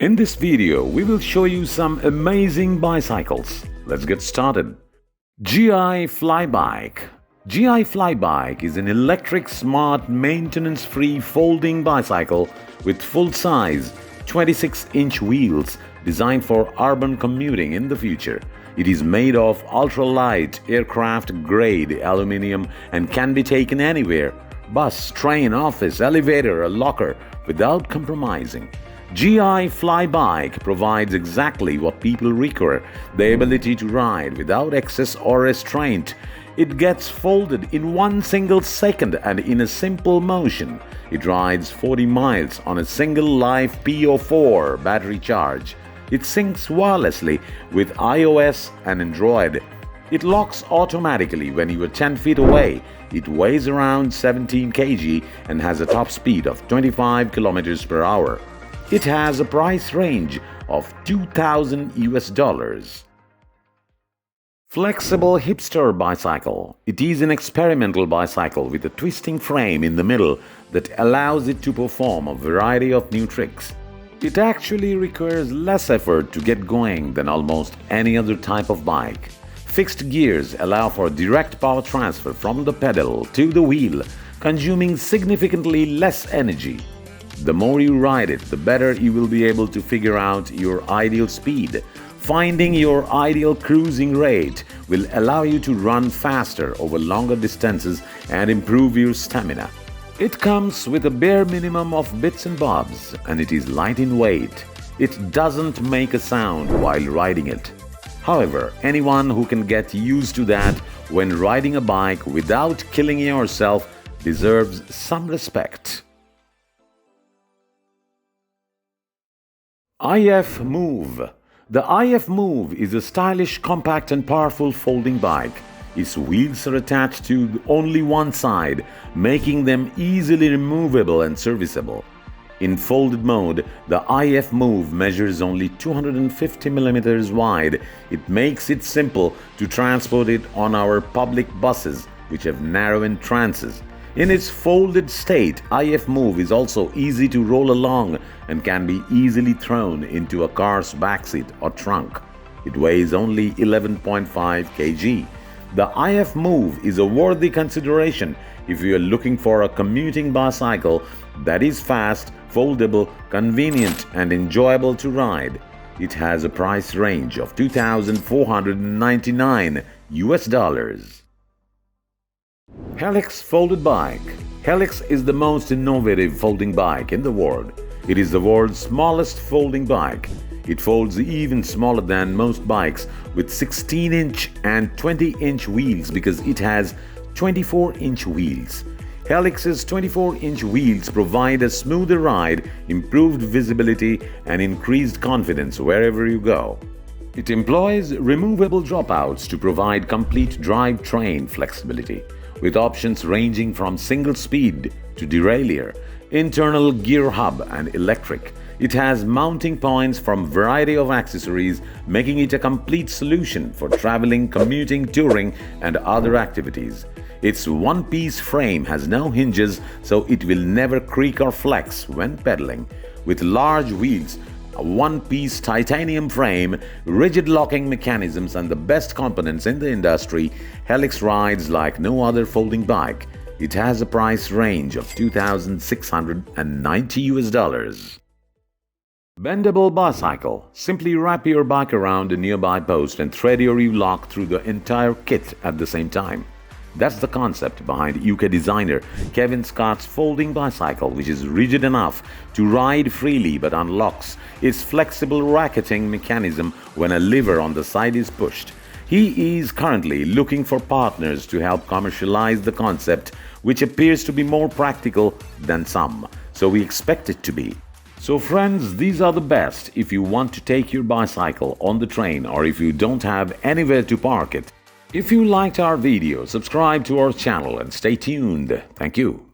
In this video, we will show you some amazing bicycles. Let's get started. GI Flybike. GI Flybike is an electric, smart, maintenance-free folding bicycle with full-size 26-inch wheels designed for urban commuting in the future. It is made of ultra-light, aircraft-grade aluminum and can be taken anywhere: bus, train, office, elevator, or locker without compromising. GI Flybike provides exactly what people require: the ability to ride without excess or restraint. It gets folded in one single second and in a simple motion. It rides 40 miles on a single live PO4 battery charge. It syncs wirelessly with iOS and Android. It locks automatically when you are 10 feet away. It weighs around 17 kg and has a top speed of 25 km per hour. It has a price range of $2,000. Flexible Hipster Bicycle. It is an experimental bicycle with a twisting frame in the middle that allows it to perform a variety of new tricks. It actually requires less effort to get going than almost any other type of bike. Fixed gears allow for direct power transfer from the pedal to the wheel, consuming significantly less energy. The more you ride it, the better you will be able to figure out your ideal speed. Finding your ideal cruising rate will allow you to run faster over longer distances and improve your stamina. It comes with a bare minimum of bits and bobs, and it is light in weight. It doesn't make a sound while riding it. However, anyone who can get used to that when riding a bike without killing yourself deserves some respect. IF Move. The IF Move is a stylish, compact and powerful folding bike. Its wheels are attached to only one side, making them easily removable and serviceable. In folded mode, the IF Move measures only 250 mm wide. It makes it simple to transport it on our public buses, which have narrow entrances. In its folded state, IF Move is also easy to roll along and can be easily thrown into a car's backseat or trunk. It weighs only 11.5 kg. The IF Move is a worthy consideration if you are looking for a commuting bicycle that is fast, foldable, convenient and enjoyable to ride. It has a price range of $2,499. Helix Folded Bike. Helix is the most innovative folding bike in the world. It is the world's smallest folding bike. It folds even smaller than most bikes with 16-inch and 20-inch wheels because it has 24-inch wheels. Helix's 24-inch wheels provide a smoother ride, improved visibility, and increased confidence wherever you go. It employs removable dropouts to provide complete drivetrain flexibility, with options ranging from single speed to derailleur, internal gear hub and electric. It has mounting points from a variety of accessories, making it a complete solution for traveling, commuting, touring and other activities. Its one-piece frame has no hinges, so it will never creak or flex when pedaling. With large wheels, a one-piece titanium frame, rigid locking mechanisms and the best components in the industry, Helix rides like no other folding bike. It has a price range of $2,690. Bendable Bicycle. Simply wrap your bike around a nearby post and thread your U-lock through the entire kit at the same time. That's the concept behind UK designer Kevin Scott's folding bicycle, which is rigid enough to ride freely but unlocks its flexible racketing mechanism when a lever on the side is pushed. He is currently looking for partners to help commercialize the concept, which appears to be more practical than some, so we expect it to be. So friends, these are the best if you want to take your bicycle on the train or if you don't have anywhere to park it. If you liked our video, subscribe to our channel and stay tuned. Thank you.